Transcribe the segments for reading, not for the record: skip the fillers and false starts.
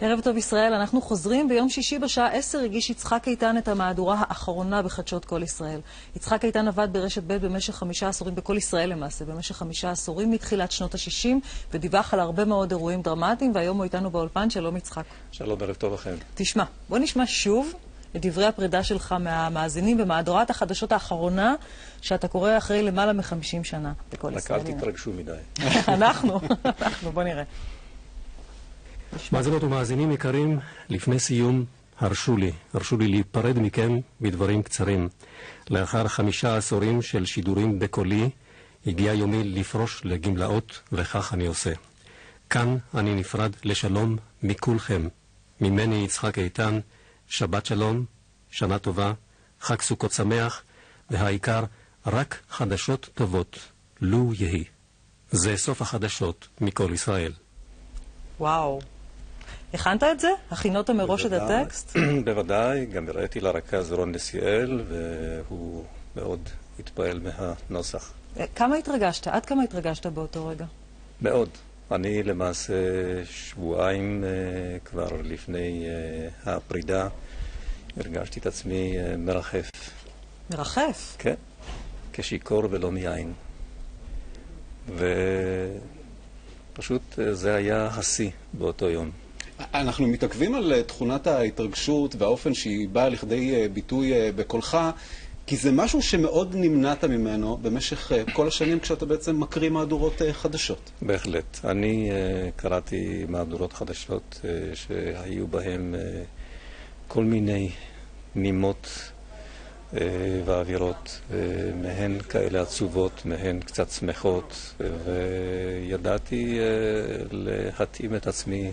ערב טוב ישראל, אנחנו חוזרים. ביום שישי בשעה 10 הגיש יצחק איתן את המהדורה האחרונה בחדשות כל ישראל. יצחק איתן עבד ברשת ב' במשך 5 עשורים, בכל ישראל למעשה, במשך 5 עשורים מתחילת שנות ה-60, ודיווח על הרבה מאוד אירועים דרמטיים, והיום הוא איתנו באולפן. שלום יצחק. שלום, ערב טוב לכם. תשמע, בוא נשמע שוב את דברי הפרידה שלך מהמאזינים במהדורת החדשות האחרונה, שאתה קורא אחרי למעלה מ-50 שנה בכל ישראל. רק אל תתרגשו מדי. אנחנו, בוא נראה. מאזינות ומאזינים יקרים, לפני סיום הרשו לי להיפרד מכם בדברים קצרים. לאחר 5 עשורים של שידורים בקולי, הגיע יומי לפרוש לגמלאות, וכך אני עושה. כאן אני נפרד לשלום מכולכם. ממני יצחק איתן, שבת שלום, שנה טובה, חג סוכות שמח, והעיקר רק חדשות טובות, לו יהי. זה סוף החדשות מכל ישראל. וואו. הכנת את זה? הכינות מראש את הטקסט? בוודאי, גם הראיתי לרכז רון נסיאל, והוא מאוד התפעל מהנוסח. כמה התרגשת? עד כמה התרגשת באותו רגע? מאוד. אני למעשה שבועיים כבר לפני הפרידה, הרגשתי את עצמי מרחף. מרחף? כן, כשיקור ולא מיין. ופשוט זה היה השיא באותו יום. אנחנו מתעכבים על תכונת ההתרגשות והאופן שהיא באה לכדי ביטוי בקולך, כי זה משהו שמאוד נמנעת ממנו במשך כל השנים כשאתה בעצם מקריא מהדורות חדשות. בהחלט. אני קראתי מהדורות חדשות שהיו בהם כל מיני נימות ואווירות, מהן כאלה עצובות, מהן קצת שמחות, וידעתי להתאים את עצמי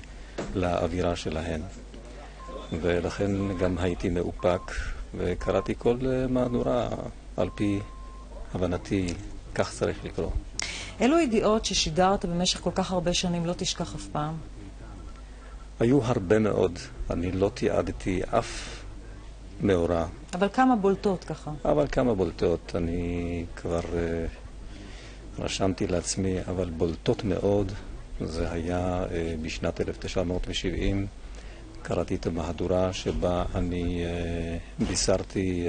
לאווירה שלהן. ולכן גם הייתי מאופק, וקראתי כל מהדורה על פי הבנתי, כך צריך לקרוא. אילו ידיעות ששידרת במשך כל כך הרבה שנים לא תשכח אף פעם? היו הרבה מאוד. אני לא תיעדתי אף מאורע. אבל כמה בולטות ככה? אבל כמה בולטות. אני כבר רשמתי לעצמי, אבל בולטות מאוד. זה היה בשנת 1970. קראתי את המהדורה שבה אני בישרתי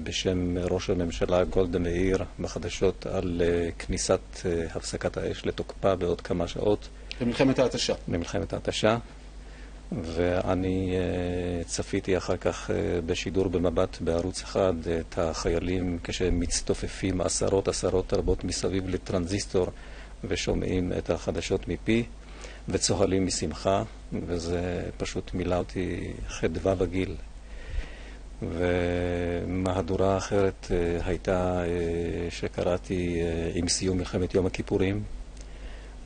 בשם ראש הממשלה גולדה מאיר בחדשות על כניסת הפסקת האש לתוקפה בעוד כמה שעות. במלחמת ההתשה. במלחמת ההתשה. ואני צפיתי אחר כך בשידור במבט בערוץ אחד את החיילים כשהם מצטופפים עשרות רבות מסביב לטרנזיסטור ושומעים את החדשות מפי וצוהלים משמחה, וזה פשוט מילא אותי חדווה בגיל. ומהדורה אחרת הייתה שקראתי עם סיום מלחמת יום הכיפורים,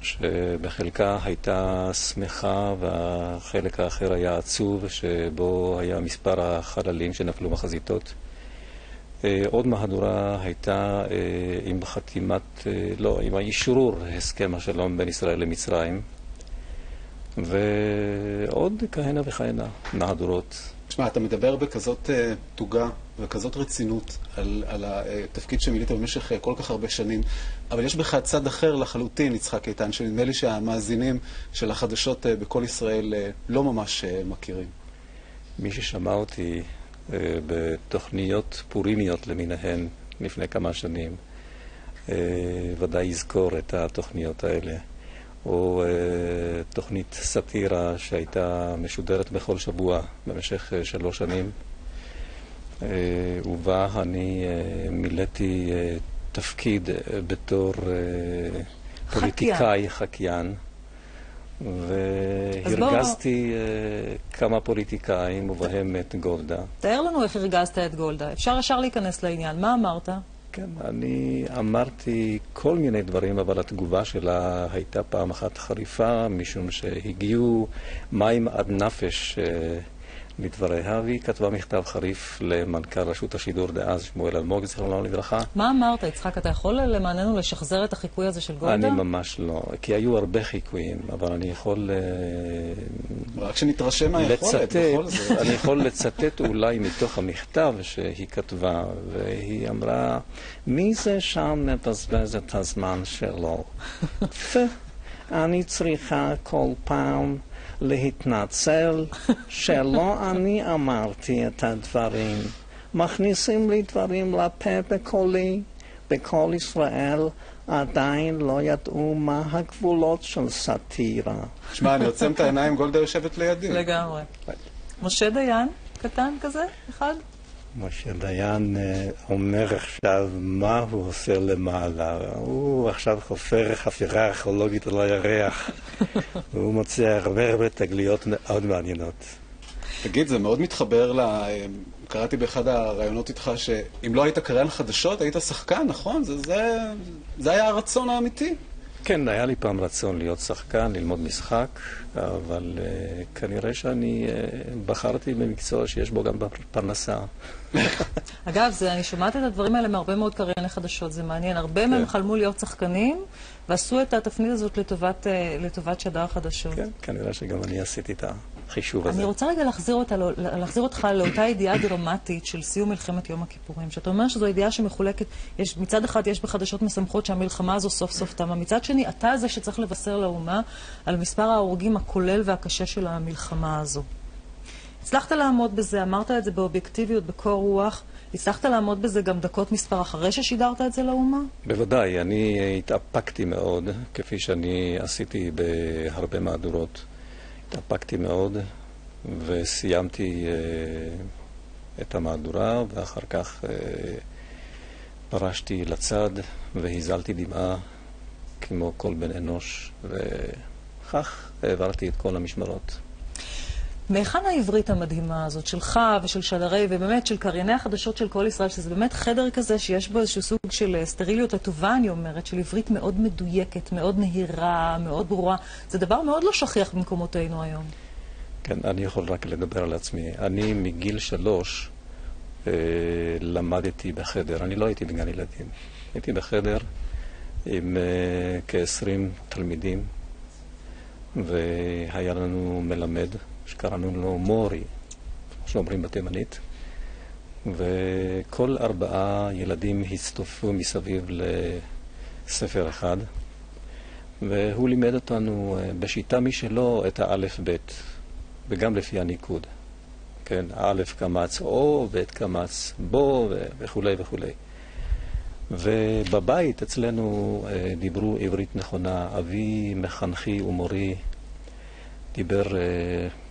שבחלקה הייתה שמחה והחלק האחר היה עצוב, שבו היה מספר החללים שנפלו בחזיתות. עוד מהדורה הייתה עם חתימת, עם האישרור הסכם השלום בין ישראל למצרים, ועוד כהנה וכהנה מהדורות. תשמע, אתה מדבר בכזאת תוגה וכזאת רצינות על התפקיד שמילאת במשך כל כך הרבה שנים, אבל יש בך צד אחר לחלוטין, יצחק איתן, שנדמה לי שהמאזינים של החדשות בכל ישראל לא ממש מכירים. מי ששמע אותי בתוכניות פורימיות למיניהן לפני כמה שנים, ודאי יזכור את התוכניות האלה. או תוכנית סאטירה שהייתה משודרת בכל שבוע במשך 3 שנים, ובה אני מילאתי תפקיד בתור פוליטיקאי חקיין, והרגזתי כמה פוליטיקאים ובהם את גולדה. תאר לנו איך הרגזת את גולדה. אפשר ישר להיכנס לעניין. מה אמרת? כן, אני אמרתי כל מיני דברים, אבל התגובה שלה הייתה פעם אחת חריפה, משום שהגיעו מים עד נפש לדבריה, והיא כתבה מכתב חריף למנכ"ל רשות השידור דאז, שמואל אלמוג, זיכרונו לברכה. מה אמרת, יצחק? אתה יכול למעננו לשחזר את החיקוי הזה של גולדה? אני ממש לא, כי היו הרבה חיקויים, אבל אני יכול רק שנתרשם מהיכולת, בכל זאת. אני יכול לצטט אולי מתוך המכתב שהיא כתבה, והיא אמרה, מי זה שם מבזבז את הזמן שלו? אני צריכה כל פעם להתנצל שלא אני אמרתי את הדברים. מכניסים לי דברים לפה בקולי. בכל ישראל עדיין לא ידעו מה הגבולות של סאטירה. שמע, אני עוצם את העיניים, גולדה יושבת לידי. לגמרי. משה דיין, קטן כזה, אחד? משה דיין אומר עכשיו מה הוא עושה למעלה. הוא עכשיו חופר חפירה ארכיאולוגית על הירח. הוא מוצא הרבה תגליות מאוד מעניינות. תגיד, זה מאוד מתחבר קראתי באחד הרעיונות איתך שאם לא היית קריין חדשות, היית שחקן, נכון? זה היה הרצון האמיתי. כן, היה לי פעם רצון להיות שחקן, ללמוד משחק, אבל כנראה שאני בחרתי במקצוע שיש בו גם פרנסה. אגב, אני שומעת את הדברים האלה מהרבה מאוד קרייני חדשות, זה מעניין. הרבה מהם חלמו להיות שחקנים, ועשו את התפנית הזאת לטובת שדר חדשות. כן, כנראה שגם אני עשיתי את החישוב הזה. אני רוצה רגע להחזיר אותך לאותה ידיעה דרמטית של סיום מלחמת יום הכיפורים. שאתה אומר שזו ידיעה שמחולקת, מצד אחד יש בחדשות משמחות שהמלחמה הזו סוף סוף תמה. מצד שני, אתה זה שצריך לבשר לאומה על מספר ההרוגים הכולל והקשה של המלחמה הזו. הצלחת לעמוד בזה, אמרת את זה באובייקטיביות, בקור רוח. הצלחת לעמוד בזה גם דקות מספר אחרי ששידרת את זה לאומה? בוודאי, אני התאפקתי מאוד, כפי שאני עשיתי בהרבה מהדורות. התאפקתי מאוד וסיימתי את המהדורה, ואחר כך פרשתי לצד והזלתי דמעה כמו כל בן אנוש, וכך העברתי את כל המשמרות. מהיכן העברית המדהימה הזאת שלך ושל שדרי, ובאמת של קרייני החדשות של כל ישראל, שזה באמת חדר כזה שיש בו איזשהו סוג של סטריליות הטובה, אני אומרת, של עברית מאוד מדויקת, מאוד נהירה, מאוד ברורה. זה דבר מאוד לא שכיח במקומותינו היום. כן, אני יכול רק לדבר על עצמי. אני מגיל 3 למדתי בחדר. אני לא הייתי בגן ילדים. הייתי בחדר עם כ-20 תלמידים, והיה לנו מלמד שקראנו לו מורי, שאומרים בתימנית, וכל 4 ילדים הצטופפו מסביב לספר אחד, והוא לימד אותנו בשיטה משלו את האלף בית, וגם לפי הניקוד. כן, האלף קמץ או, בית קמץ בו, וכו' וכו'. ובבית אצלנו דיברו עברית נכונה. אבי מחנכי ומורי דיבר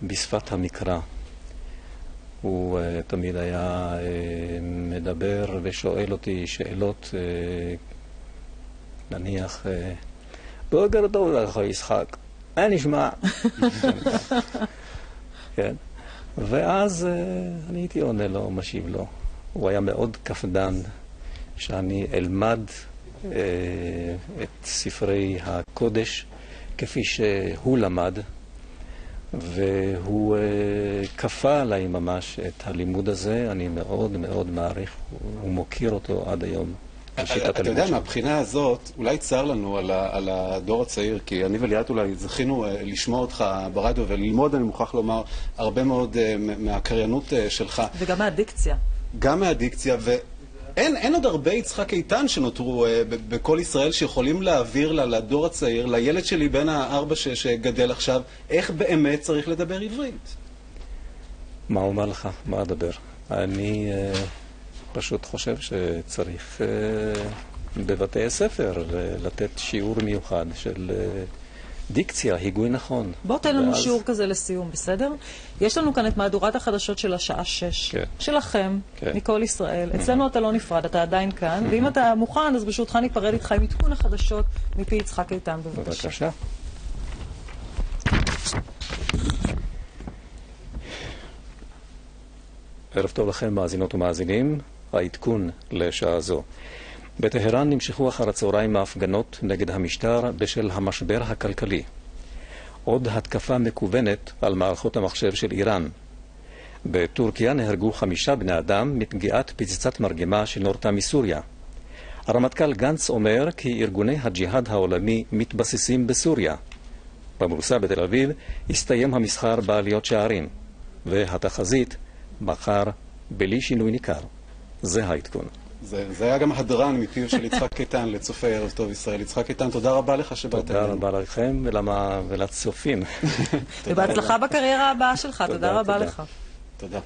בשפת המקרא. הוא תמיד היה מדבר ושואל אותי שאלות, נניח, בוקר טוב לך יצחק, מה נשמע? כן. ואז אני הייתי עונה לו, משיב לו. הוא היה מאוד קפדן שאני אלמד את ספרי הקודש כפי שהוא למד, והוא כפה עליי ממש את הלימוד הזה. אני מאוד מאוד מעריך ומוקיר אותו עד היום. אתה יודע, מהבחינה הזאת, אולי צר לנו על הדור הצעיר, כי אני וליאת אולי זכינו לשמוע אותך ברדיו וללמוד, אני מוכרח לומר, הרבה מאוד מהקריינות שלך. וגם מהדיקציה. גם מהדיקציה, ואין עוד הרבה יצחק איתן שנותרו בכל ישראל שיכולים להעביר לדור הצעיר, לילד שלי בן 4 שגדל עכשיו, איך באמת צריך לדבר עברית. מה אומר לך? מה אדבר? אני פשוט חושב שצריך בבתי הספר לתת שיעור מיוחד של דיקציה, היגוי נכון. בוא תן לנו שיעור כזה לסיום, בסדר? יש לנו כאן את מהדורת החדשות של השעה 6. כן. שלכם, כן. מכל ישראל. אצלנו אתה לא נפרד, אתה עדיין כאן. ואם אתה מוכן, אז ברשותך ניפרד איתך עם עדכון החדשות מפי יצחק איתן, בבקשה. בבקשה. ערב טוב לכם, מאזינות ומאזינים. העדכון לשעה זו. בטהרן נמשכו אחר הצהריים ההפגנות נגד המשטר בשל המשבר הכלכלי. עוד התקפה מקוונת על מערכות המחשב של איראן. בטורקיה נהרגו 5 בני אדם מפגיעת פצצת מרגמה שנורתה מסוריה. הרמטכ"ל גנץ אומר כי ארגוני הג'יהאד העולמי מתבססים בסוריה. בבורסה בתל אביב הסתיים המסחר בעליות שערים, והתחזית מחר בלי שינוי ניכר. זה העדכון. זה היה גם הדרן מפיו של יצחק איתן לצופי ערב טוב ישראל. יצחק איתן, תודה רבה לך שבאת. תודה רבה לכם ולצופים. ובהצלחה בקריירה הבאה שלך, תודה רבה לך. תודה.